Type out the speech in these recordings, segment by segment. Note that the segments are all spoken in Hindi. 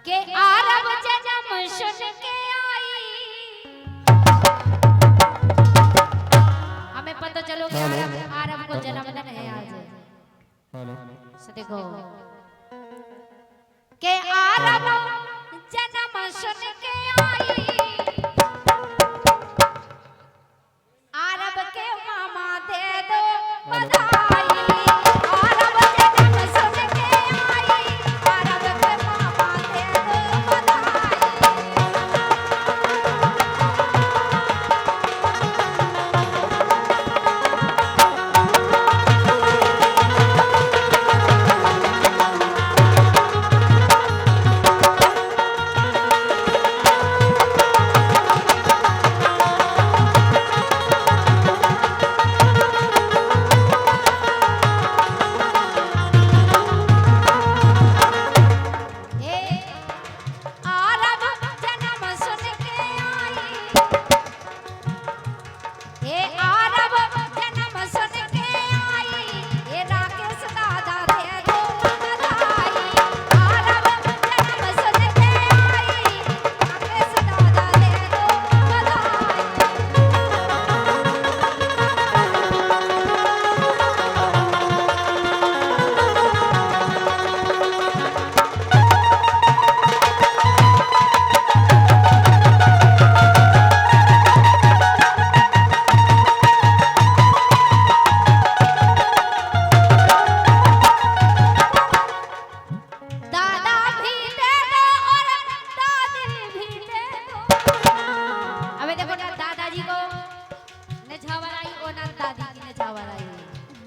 के आरब जन्म सुन के आई। हमें पता चलो कि आरब को जन्मदिन है आज। देखो के आरब जन्म सुन के आई, आरब के मामा दे दो बधाई।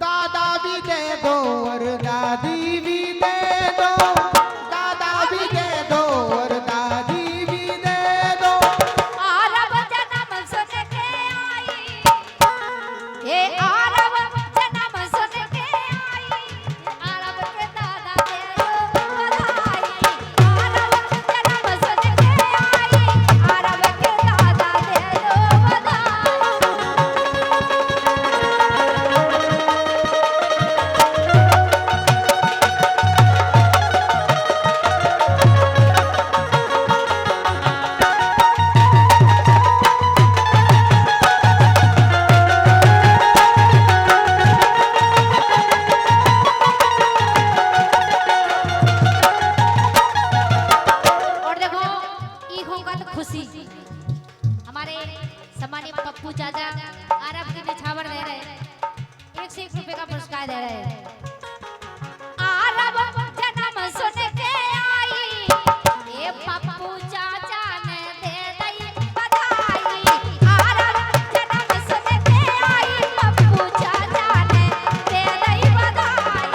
दादा भी दे दो और दादी भी दे दो, दादा भी दे दो और दादी भी दे दो। आरब जन्म सुन के आई, ये आरब जन्म सुन के आई, आरब के दादा दे दो बधाई। आरब जन्म सुन के आई, आरब के दादा दे दो बधाई। खुशी हमारे सम्मानित पप्पू चाचा आरब की निछावर दे रहे हैं, 1 से 1 रुपए का पुरस्कार दे रहे हैं। आरब जन्म सुन के आई, ये पप्पू चाचा ने दे दी बधाई। आरब जन्म सुन के आई, पप्पू चाचा ने दे दी बधाई।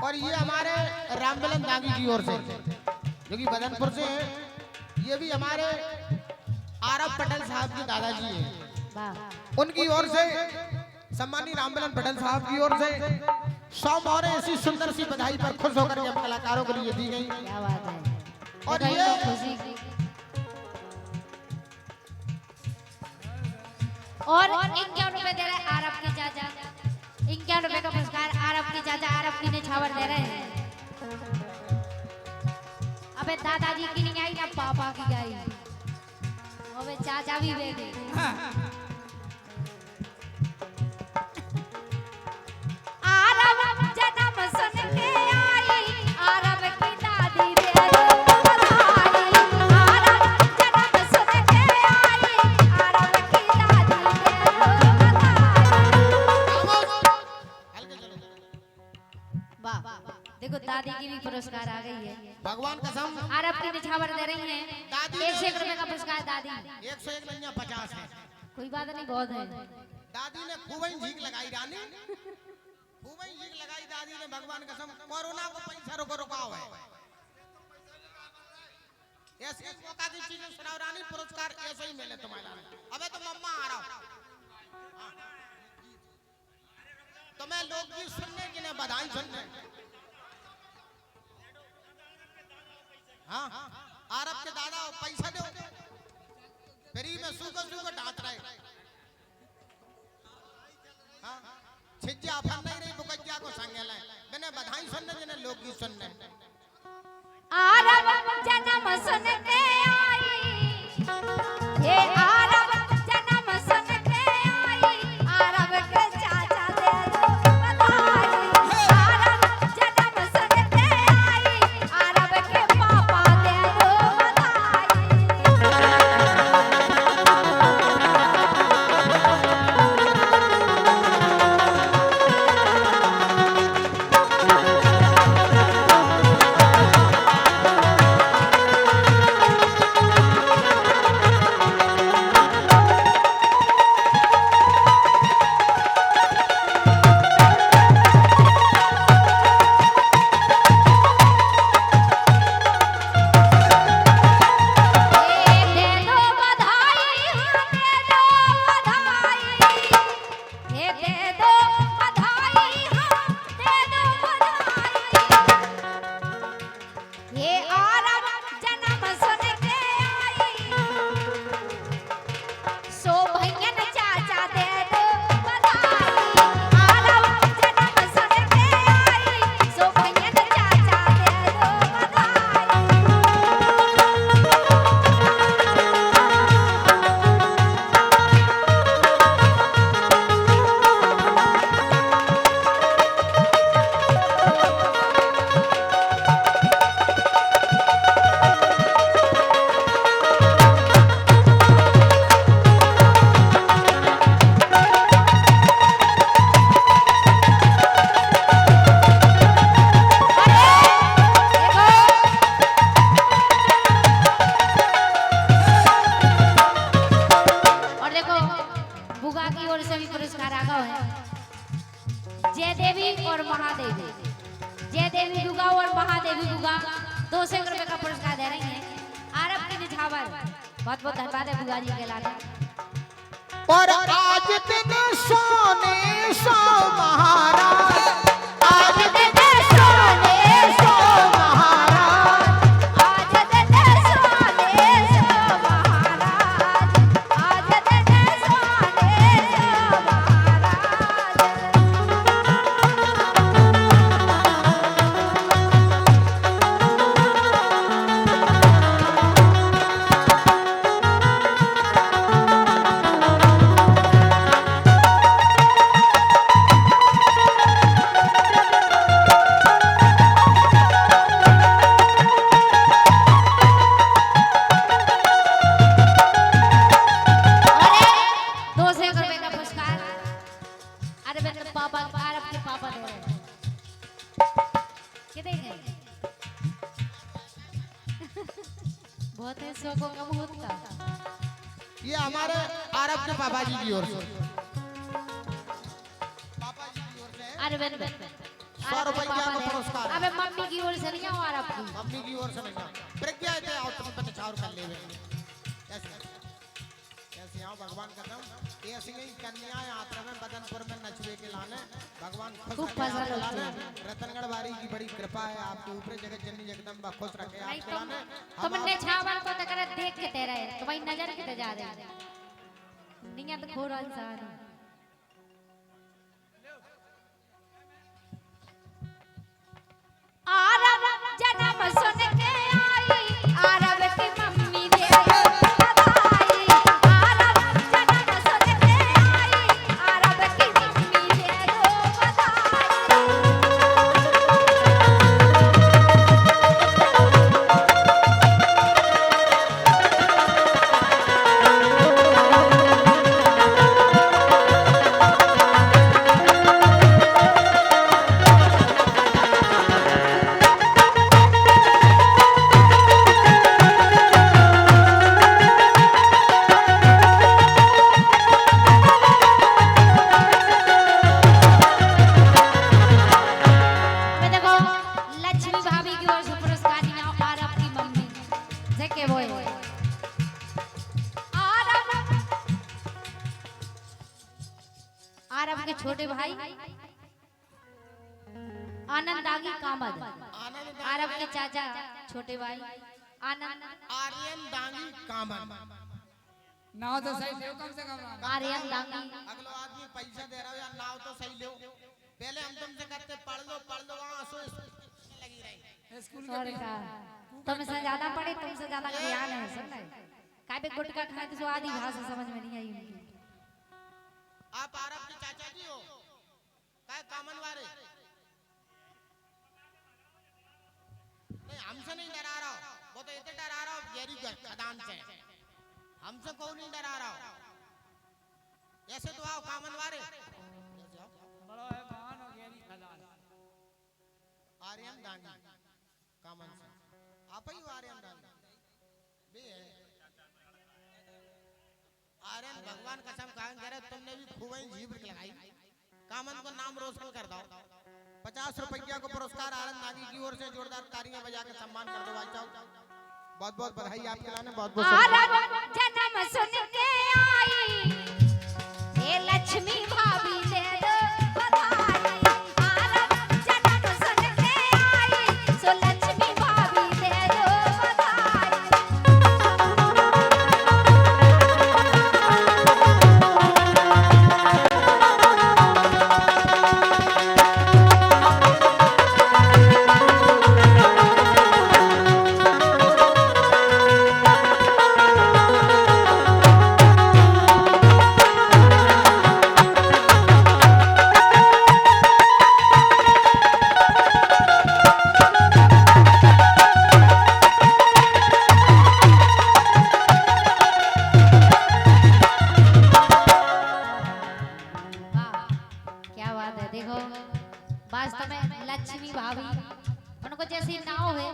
और ये हमारे रामबलन दागी की ओर से, जो कि बदनपुर से है, ये भी हमारे आरब पटेल साहब के दादाजी हैं, उनकी ओर से सम्मानी रामबलन पटेल साहब की ओर से 100 मोहरें ऐसी सुंदर सी बधाई पर खुश होकर के कलाकारों के लिए दी गई। क्या बात है। और ये और 51 रुपए दे रहे हैं आरब के चाचा, 51 रुपए का पुरस्कार आरब की चाचा आरब की निछावर दे रहे हैं। अबे दादाजी की नहीं आई ना पापा की आई, अबे चाचा भी दे गए। आरब जन्म सुन के आई, आरब की दादी दे दो बधाई। आरब जन्म सुन के आई, आरब की दादी दे दो बधाई। वाह देखो दादी की भी पुरस्कार आ गई है। भगवान कसम आरब की निछावर दे रही हैं। दादी 1 से 1 रुपए का पुरस्कार दादी। 101 नहीं 50 है। कोई बात नहीं, बहुत है। दादी ने खूब ही झीक लगाई रानी, खूब ही झीक लगाई दादी ने, भगवान कसम कोरोना को पैसा रुकाओ है। ऐसे मौका की चीजें सुनाओ रानी, पुरस्कार ऐसे ही मिले तुम्हारा। अबे तो मम्मा आ रहा हूं, तुम्हें लोकगीत सुनने की ने बधाई सुनने। हाँ आरब के दादा पैसा दो, फ्री में सूखो डांट रहे। हाँ छिज्जा फन नहीं रही बुकज्जा को संगे लाए, मैंने बधाई सुनने जिन्हें लोकगीत सुनने। आरब जन्म सुन के आई, ये आरब जन्म सुन के आई, आरब के चाचा दे दो बधाई। आरब जन्म सुन के आई, आरब के पापा दे दो बहुत बहुत धन्यवाद है बुआ जी के लाने। और आज दिन सोने सो महाराज, आज दिन सोने सो महाराज, आज दिन सोने सो महाराज, आज दिन सोने सो बहुत है सो को कम होता। ये हमारे आरब के पापा जी की ओर से, पापा जी की ओर से अरे बेन 100 रुपया का पुरस्कार। अबे मम्मी की ओर से नहीं आओ आरब की, मम्मी की ओर से नहीं, प्रज्ञा है आओ तुम पे निछावर कर लेवे। ऐसे आओ भगवान का नाम, ऐसे ही कन्या यात्रा में बदनपुर में नचवे के लाने भगवान खुश रखे। रतनगढ़ वारी की बड़ी कृपा है आपके ऊपर, जगत जननी जगदम्बा खुश रखे आपके लाने। तुमने छावर को तक देख के तेरा है तुम्हारी नजर किते जा रही नियत खोरा इंसान। आरब जन्म सुन के आई, आरब की मम्मी दे बधाई। आरब जन्म सुन के आई, आरब की मम्मी दे बधाई। आरब के छोटे भाई आनंदागी कामद, आनंद आरब के चाचा छोटे भाई आनंद आर्यन दांगी कामन। नाव तो सही ले कम से कम। आर्यन दांगी। अगलो आदमी पैसा दे रहा हो या नाव तो सही लो। पहले हम तुमसे कहते पढ़ लो वहाँ हंसो लगी रही। स्कूल और का तुमसे ज्यादा पढ़े, तुमसे ज्यादा ज्ञान है। सुन रहे काय पे गुटखा खाए तो आधी भाषा समझ में नहीं आई उनकी। आप आरब के चाचा जी हो काय कामन वाले? नहीं हमसे नहीं डरा रहा हो, वो तो इतने डरा रहा हो गहरी खदान से। हमसे कौन नहीं डरा रहा हो। ऐसे तो आओ कामन वाले। बड़ा है महान हो गहरी खदान। आर्यन दांगी कामन से आप ही हो आर्यन दांगी भी है। आर्यन भगवान कसम कह रहे तुमने भी खूब ही जीभ लगाई। कामन को नाम रोशन कर दो। 50 रुपया को पुरस्कार आर्यन दांगी की ओर से जोरदार तालियां बजा के सम्मान कर दो भाई साहब। बहुत बहुत बधाई आपके लाने, बहुत बहुत आरब जन्म सुन के आई हे लक्ष्मी भाभी दे दो बधाई। आरब जन्म सुन के आई सो लक्ष्मी भाभी दे दो बधाई। क्या बात है। देखो वास्तव में लक्ष्मी भाभी उनको जैसी नाव है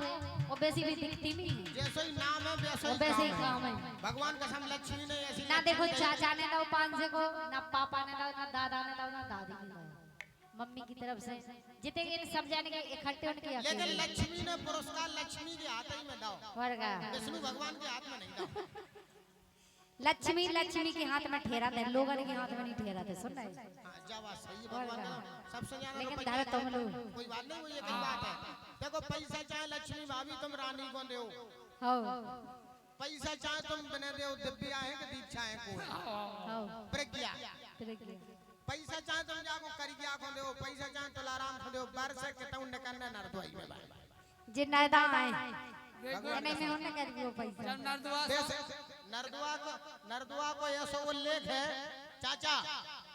वो वैसी भी दिखती नहीं है। जैसे ही नाम है वो वैसे वैसे ही ही काम काम है। है। भगवान कसम लक्ष्मी ने ऐसी ना देखो चाचा ने दो 500 को, ना पापा ने दो, ना दादा ने दो, ना दादी ने दो। मम्मी की तरफ से जितने इन सब जाने के इकट्ठे उनके लेकिन अकेले। लक्ष्मी ने पुरस्कार लक्ष्मी के हाथ ही में दो। वर्गा विष्णु भगवान के हाथ में नहीं दो। लक्ष्मी लक्ष्मी के हाथ में ठहरा थे, लोगों के हाथ में नहीं ठहरा थे। सुन रहे हाँ, जब बात सही है भगवान का सबसे ज्यादा लेकिन रुपया धारा तुम लो कोई बात नहीं, वो ये की बात है। देखो पैसा चाहे लक्ष्मी भाभी तुम रानी को दो, हो पैसा चाहे तुम बने दो दिव्या है कि दीक्षा है कोई हो प्रज्ञा। प्रज्ञा। पैसा चाहे तुम जाको करिया को दो, पैसा चाहे तुलाराम को दो, बर से के तुम निकलना नरदोई में भाई। जिन्ना दाए नहीं मैं उन्हें कर दियो पैसा। जब नरदुआ नरदुआ को ऐसा उल्लेख है चाचा,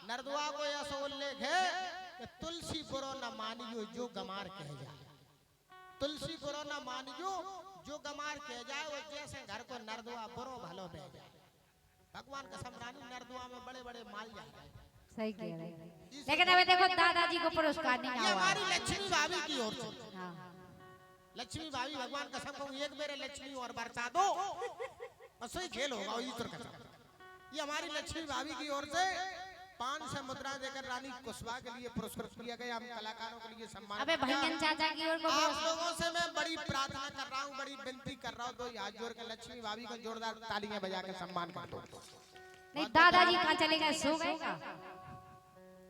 नरदुआ को ऐसा उल्लेख है कि तुलसी बुरो न मानियो जो गमार कह जाए। तुलसी बुरो न मानियो जो गमार कह जाए, वो जैसे घर को नरदुआ बुरो भलो बह जाए। भगवान कसम रानी नरदुआ में बड़े बड़े माल जाए। सही कह रहे हैं। लेकिन अबे देखो दादाजी को पुरस्कार नहीं ये आया। हमारी लक्ष्मी भाभी की ओर से। हाँ लक्ष्मी भाभी भगवान कसम को एक मेरे लक्ष्मी और बरसा दो, बस वही खेल होगा ईश्वर कसम। ये हमारी लक्ष्मी भाभी की ओर से 500 मुद्रा देकर रानी कुशवाहा के लिए पुरस्कृत किया गया। हम कलाकारों के लिए सम्मान। अबे भैया चाचा की ओर को आप लोगों से मैं बड़ी प्रार्थना कर रहा हूँ, बड़ी विनती कर रहा हूँ, तो हाथ जोड़ के लक्ष्मी भाभी को जोरदार तालियां बजा के सम्मान कर दो। नहीं दादाजी कहाँ चले गए, सो गए का?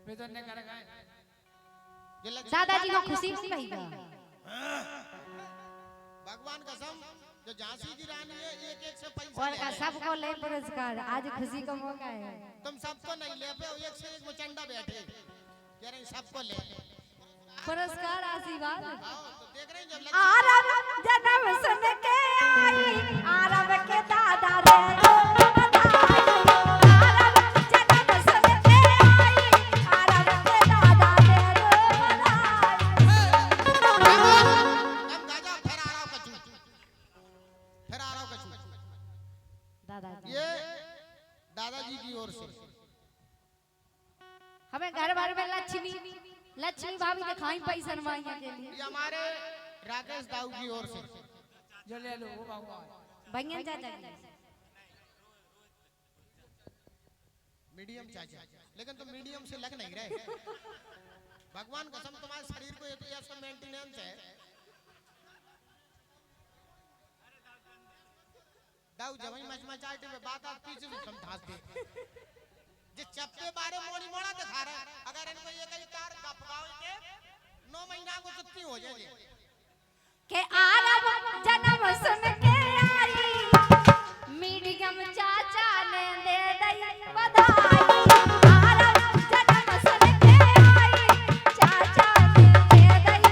वेतन ने कर गए। ये लक्ष्मी दादाजी को खुशी नहीं भई का? भगवान कसम जो झांसी की रानी है एक एक से पैसा और ले का ले। सबको ले पुरस्कार, आज खुशी का मौका है। तुम सबको नहीं ले पे, एक से एक मुचंडा बैठे कह रहे सबको ले ले। पुरस्कार आशीर्वाद। आओ तो देख रहे हैं जब लक्ष्मी आरब जन्म सुन के आई, आरब के दादा रे दो बधाई। आरब जन्म सुन के आई, आरब के दादा रे दो बधाई। हम गाजा फिर आ रहा हूं कचू, फिर आ रहा हूं कचू। दादाजी ये दादाजी की ओर से हमें घर भर में लक्ष्मी भाभी दिखाई पैसा नवाइया के लिए। ये हमारे राकेश दाऊ की ओर से जो ले लो वो बाबा। भैया चाचा जी मीडियम चाचा, लेकिन तुम मीडियम से लग नहीं रहे। भगवान कसम तुम्हारे शरीर को ये तो ऐसा मेंटेनेंस है। दाऊ जब मचमचाटे में बात आती है तुम धास दे जे चप्पे बारे मोड़ी मोड़ा दिखा रहा है। 9 महीना को छुट्टी हो जाए के आरब जन्म सुन के आई मीडियम चाचा ने दे दई बधाई आरब जन्म सुन के आई चाचा ने दे दई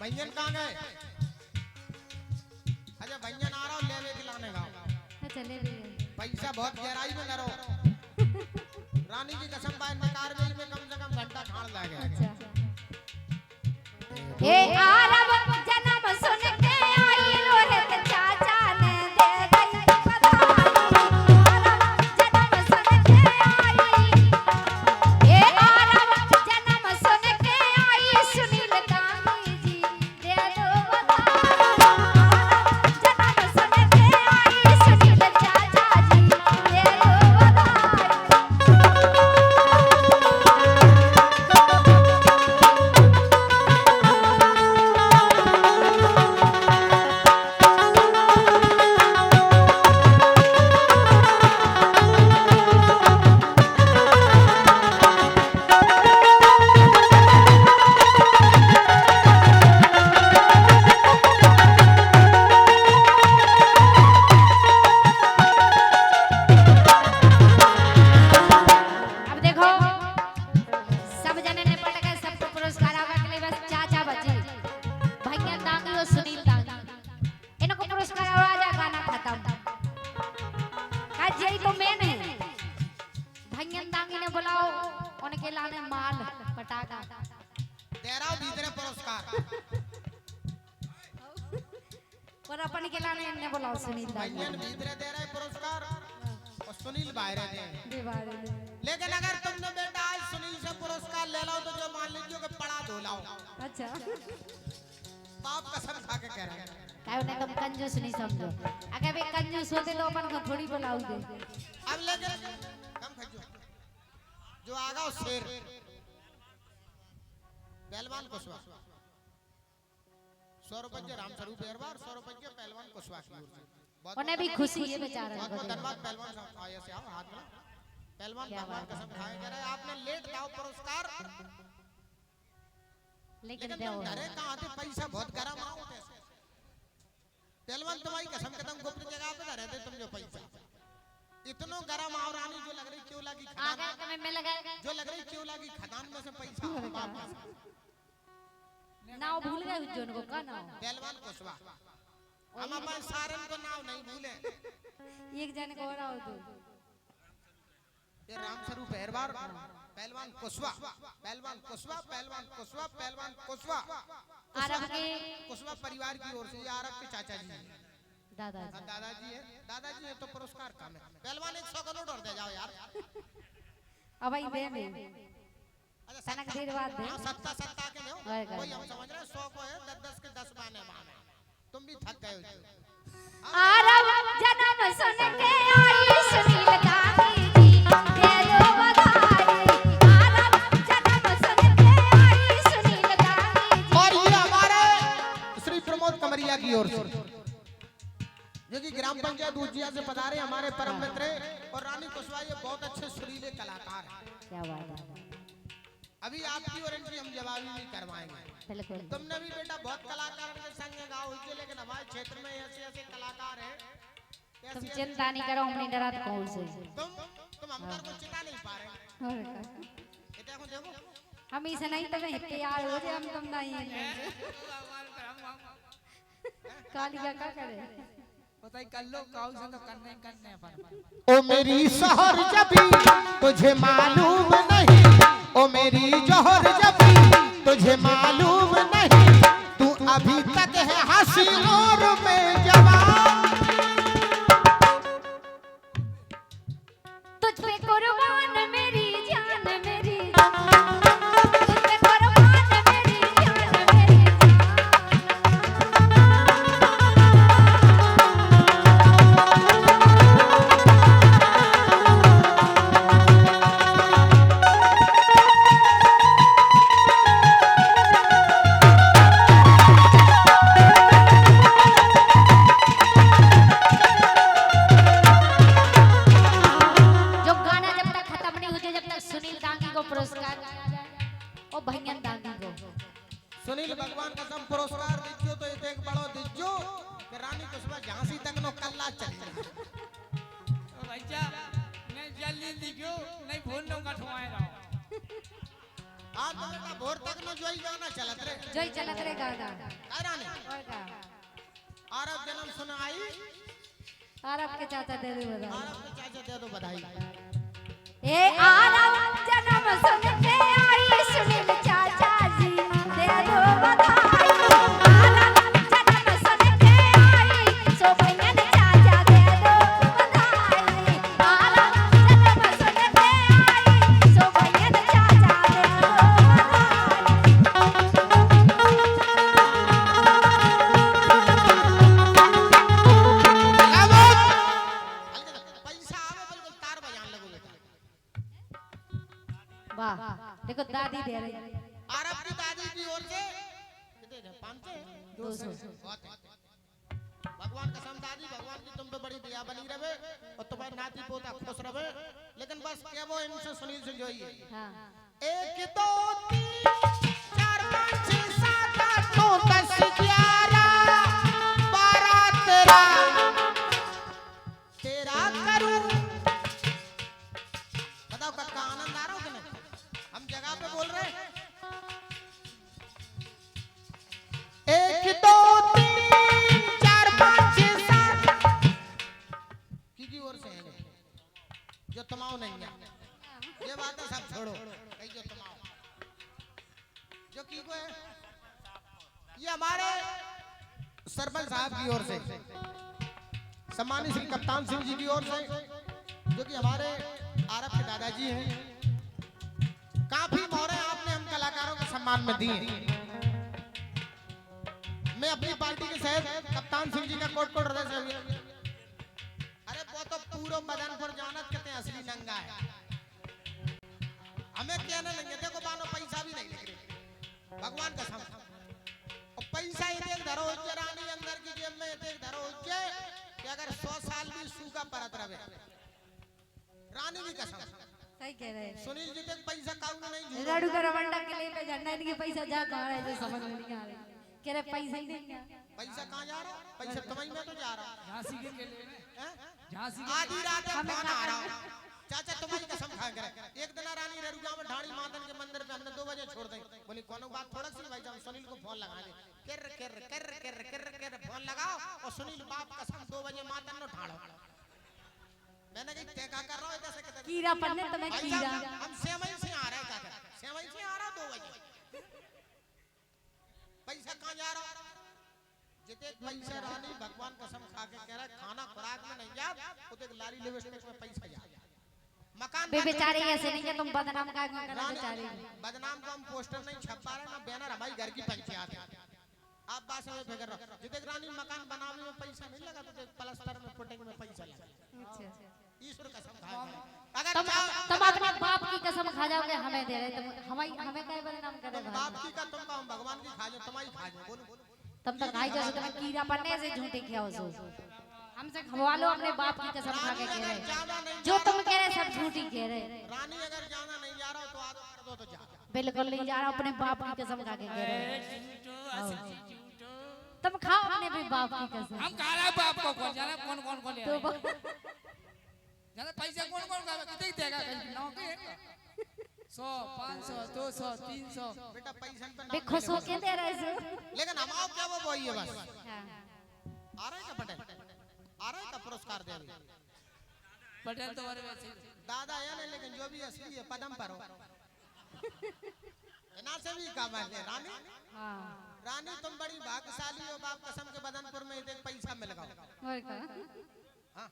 भैयन कहाँ गए? अच्छा भैयन आ रहा हूँ लेवे के लाने का। चले भी पैसा बहुत गहराई में करो। रानी की कसम बाहर निकाल गई में कम से कम घंटा खान लगे। अच्छा ए आरब जन्म सुन के आई रोहित चाचा ने दे दई बधाई आरब जन्म सुन के आई ए आरब जन्म सुन के आई सुनील गांधी जी दे दो बधाई जन्म सुन के आई सुनील चाचा जी दे दो अब देखो सब जने ने पट गए सबको पुरस्कार आवे के लिए बस चाचा बची भैया दांगी और सुनील दांगी इनको पुरस्कार आवा जा गाना खत्म आज यही तो मेन है भैया दांगी ने बुलाओ उनके लाने माल पटाखा दे रहा हूँ भीतरे पुरस्कार। और अपन के लाने इन्हें बुलाओ सुनील दांगी भैयन भीतरे दे रहे पुरस्कार और सुनील बाहर दे। दीवार लेकिन अगर तुमने बेटा आज सुनील से पुरस्कार ले लो तो जो मान लीजिए कि पड़ा धो लाओ। अच्छा बाप कसम खा के कह रहे हैं। काहे उन्हें तुम कंजूस नहीं समझो अगर वे कंजूस होते तो अपन को थोड़ी बुलाओ दे अब लेकिन कम खजो जो आगा वो शेर पहलवान कुशवाहा 100 रुपये राम स्वरूप एरवार 100 रुपये पहलवान कुशवाहा की ओर से बहुत उन्हें भी खुशी है बेचारा बहुत बहुत धन्यवाद पहलवान साहब आए से आओ हाथ में पहलवान भगवान कसम खाए कह रहे आपने लेट दाओ पुरस्कार लेकिन लेकिन दे तुम घरे कहाँ थे पैसा बहुत गरम आओ पहलवान तुम्हारी कसम के तुम गुप्त जगह पे रहते तुम जो पैसा इतनो गरम आओ रानी जो लग रही चोला की आगे खदान में लगा जो लग रही चोला की खदान में से पैसा वापस नाव भूल गए जोन को का नाव पहलवान कुशवाहा हम अपन सारन को नाम नहीं भूले एक जन को और आओ तो ये राम स्वरूप एरवार पहलवान कुशवाहा पहलवान कुशवाहा पहलवान कुशवाहा पहलवान कुशवाहा आरब के कुशवाहा परिवार की ओर से ये आरब के चाचा जी हैं दादाजी दादाजी है तो पुरस्कार कम है पहलवान 100 का नोट और दे जाओ यार अब भाई दे में अच्छा तनक देर बाद दे सत्ता के दो और कोई हम समझ रहे हैं 100 को है 10 के 10 माने तुम भी थक गए हो आरब जन्म सुन के आई सुनील गांधी जी दे दो बधाई आरब जन्म सुन के आई सुनील गांधी जी और ये हमारे श्री प्रमोद कमरिया की ओर से जो कि ग्राम पंचायत उजिया से पधारे हमारे परम मित्र और रानी कुशवाहा ये बहुत अच्छे सुरीले कलाकार हैं क्या बात है अभी आपकी और इनकी हम जवाबी भी करवाएंगे बिल्कुल तुमने भी बेटा बहुत कलाकार के संग गाओ हुई लेकिन हमारे क्षेत्र में ऐसे ऐसे कलाकार हैं तुम चिंता नहीं करो हम नहीं डरा कौन से तुम अंतर को चिता नहीं पा रहे और का এটা এখন देखो हम इसे नहीं तब प्यार हो जाए हम तुम नहीं है कालिया का करे बताई कर लो काऊ से तो करने अपन ओ मेरी शहर जबी तुझे मालूम नहीं, ओ मेरी जौहर जबी तुझे मालूम नहीं, तू अभी तक है हंसी और मैं जवान। तुझ पे कुर्बान मेरी जान मेरी तुझ पे कुर्बान मेरी जान मेरी जो गाना जब तक खत्म नहीं हो जाए जब तक सुनील दांगी को पुरस्कार गाया जाए और भैयन दांगी को सुनील भगवान कसम पुरस्कार दीजियो तो एक बड़ो दीजियो कि रानी कुशवा झांसी तक नो कल्ला चली तो भैया मैं जल्दी दिखो नहीं फोन नो कठवाए रहो आप तो बेटा भोर तक नो जोई गाना चलत रे जोई चलत रे गाना काय रानी और का आरब जन्म सुनाई, आरब के चाचा दे दो बधाई आरब के चाचा दे दो बधाई। ए आरब जन्म सुन के आई सुनील चाचा जी दे दो बधाई आरब जन्म सुन के आई सो भैयन चाचा दे दो बधाई आरब जन्म सुन के आई सो भैयन चाचा दे दो पैसा आवे बिल्कुल तार बजान लगो बेटा। वाह देखो दादी दे रही आरब की दादी की ओर से कितने थे 500 200 बहुत है। भगवान कसम दादी भगवान की तुम पे बड़ी दया बनी रहे और तुम्हारे नाती पोता खुश रहे, लेकिन बस क्या वो इनसे सुनील से जोइए हां 1 2 3 4 5 6 7 8 9 10 11 12 13 करूं। बताओ कक्का आनंद आ रहा हो कि नहीं? हम जगह पे बोल रहे हैं 1 2 3 4 5 6 7 की ओर से है जो तमाओ नहीं है ये बातें सब छोड़ो कहीं जो तमाओ जो की को है ये हमारे सरपंच साहब की ओर से सम्मानित श्री कप्तान सिंह जी की ओर से जो कि हमारे आरब के दादाजी हैं। काफी मोहरे आपने हम कलाकारों के सम्मान में दी। मैं अपनी पार्टी के शहर कप्तान सिंह जी का कोट कोट हृदय से अरे वो तो पूरा बदन पर जानत कहते हैं असली नंगा है, हमें कहने नहीं है देखो बानो पैसा भी नहीं निकले भगवान कसम और पैसा ही देख धरो उज्जे रानी अंदर की जेब में देख धरो उज्जे कि अगर 100 साल भी सूखा परत रहे रानी की कसम सही कह रहे हैं सुनील जी तक पैसा काउंट नहीं झूठ लाडू का रवंडा के लिए पे झंडा इनके पैसा जा कहां है जो समझ में नहीं आ रहा कह रहे पैसा ही नहीं है पैसा कहाँ जा रहा पैसा तुम्हारी में तो जा रहा झांसी के लिए हैं? झांसी आधी रात में हमें फोन क्या आ रहा करना? चाचा तुम्हारी कसम खा कर एक दिन रानी रेरुगा में ढाणी मातन के मंदिर पे हमने 2 बजे छोड़ दी बोली कोनो बात थोड़ा सी भाई साहब सुनील को फोन लगा ले कर कर कर कर कर कर फोन लगाओ और सुनील बाप कसम 2 बजे मातन न ढालो मैंने कही तय क्या कर रहा है जैसे कहते कीड़ा पन्ने तुम्हें भाई कीड़ा साहब हम सेवई से आ रहे हैं काका सेवई से आ रहा 2 बजे पैसा कहाँ जा रहा जिते पैसा रानी भगवान कसम खा के कह रहा है खाना खुराक में नहीं जा उते लाली लिपस्टिक में पैसा जा मकान बे बेचारे ऐसे नहीं है तुम बदनाम का करना बेचारे बदनाम को हम पोस्टर नहीं छपा रहे ना बैनर हमारी घर की पंचायत है आप बात समझ फिकर रहो जिते रानी मकान बनाने में पैसा नहीं लगा तो प्लास्टर में पुटिंग में पैसा लगा अच्छा ईश्वर कसम खा अगर तुम अपने बाप की कसम खा जाओगे हमें दे रहे तुम हमें काय बदनाम कर रहे बाप की का तुम हम भगवान की खा जाओ तुम्हारी खा जाओ बोलो तुम तो खाई जाओ तुम्हें कीड़ा पन्ने से झूठे खाओ सो हमसे खवा लो अपने बाप की कसम खा के कह रहे जो तुम कह रहे सब झूठी कह रहे रानी अगर जाना नहीं जा रहा तो आदमी कर दो तो जा बिल्कुल नहीं जा रहा अपने बाप की कसम खा के कह रहे झूठो असली झूठो तुम खाओ अपने भी बाप की कसम हम काला बाप को कौन जाने कौन कौन को ले तो जाने पैसा कौन कौन का कितने देगा कहीं नौकरी है 100 500 200 300 बेटा पैसा पे बे नाम खुश हो के दे रहे से लेकिन हम आओ क्या वो वही है बस हाँ आ रहे का पटेल आ रहे का पुरस्कार दे अभी पटेल तो और वैसे दादा है ना लेकिन जो भी असली है पदम पर हो ना से भी काम है रानी हाँ रानी तुम बड़ी भाग्यशाली हो बाप कसम के बदनपुर में एक पैसा मिल गया और का हाँ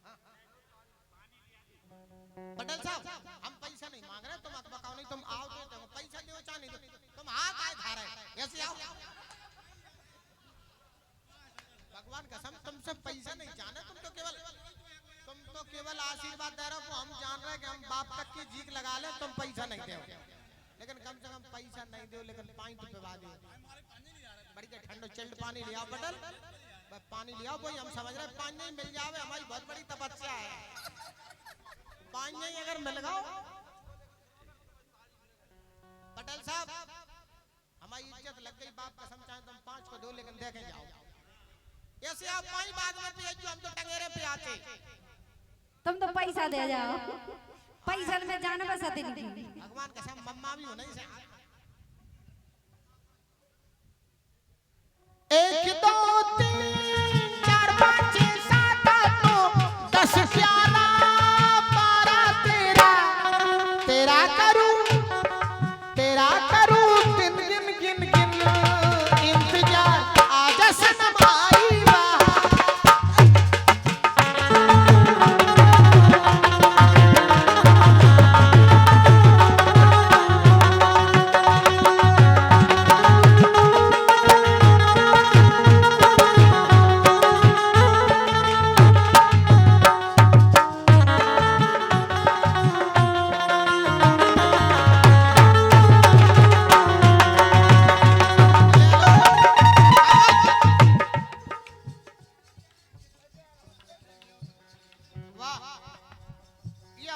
पटेल साहब हम पैसा नहीं मांग रहे तुम मत बकाओ नहीं तुम आओ तो देखो पैसा दो चाहे नहीं दो तुम हाथ आए खा रहे ऐसे आओ भगवान कसम तुमसे पैसा नहीं जाने तुम तो केवल आशीर्वाद दे रहे हो हम जान रहे हैं कि हम बाप तक की जीक लगा ले तुम पैसा नहीं दो लेकिन कम से कम पैसा नहीं दो लेकिन पानी तो पिवा दो बड़ी के ठंडो चिल्ड पानी ले आओ पटेल पानी ले आओ भाई हम समझ रहे हैं पानी नहीं मिल जावे हमारी बहुत बड़ी तपस्या है पानी नहीं अगर मिल गया पटेल साहब हमारी इज्जत लग गई बाप कसम चाहे तुम 5 को दो लेकिन देखे जाओ ऐसे आप पानी बाद में पिए जो हम तो टंगेरे पे आते तुम तो पैसा दे जाओ पैसा में जान बसाते नहीं भगवान कसम मम्मा भी हो नहीं से 1 2 3 4 5 6 7 8 9 10 11 12 13 तेरा करूं दिन गिन गिन गिन इंतजार आजा सनम आई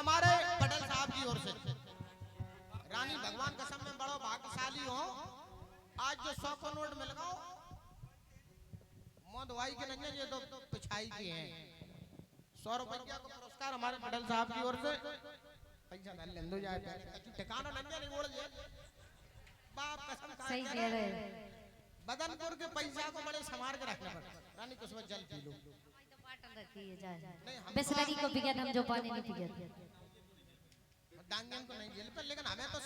हमारे पटेल साहब की ओर से रानी भगवान कसम में बड़ो भाग्यशाली हो आज जो 100 का नोट मिल गया मौत भाई के नहीं ये तो पिछाई की हैं 100 रुपया का पुरस्कार हमारे पटेल साहब की ओर से पैसा न लेंदो जाए ठिकाना नहीं बोल जे बाप कसम सही कह रहे हैं बदनपुर के पैसा को बड़े संभाल के रखना पड़ता रानी कुछ जल पी लो रखी है जाए बिस्लरी को पिघल हम जो पानी नहीं पिघल डांगियन को नहीं जेल पर लेकिन हमें तो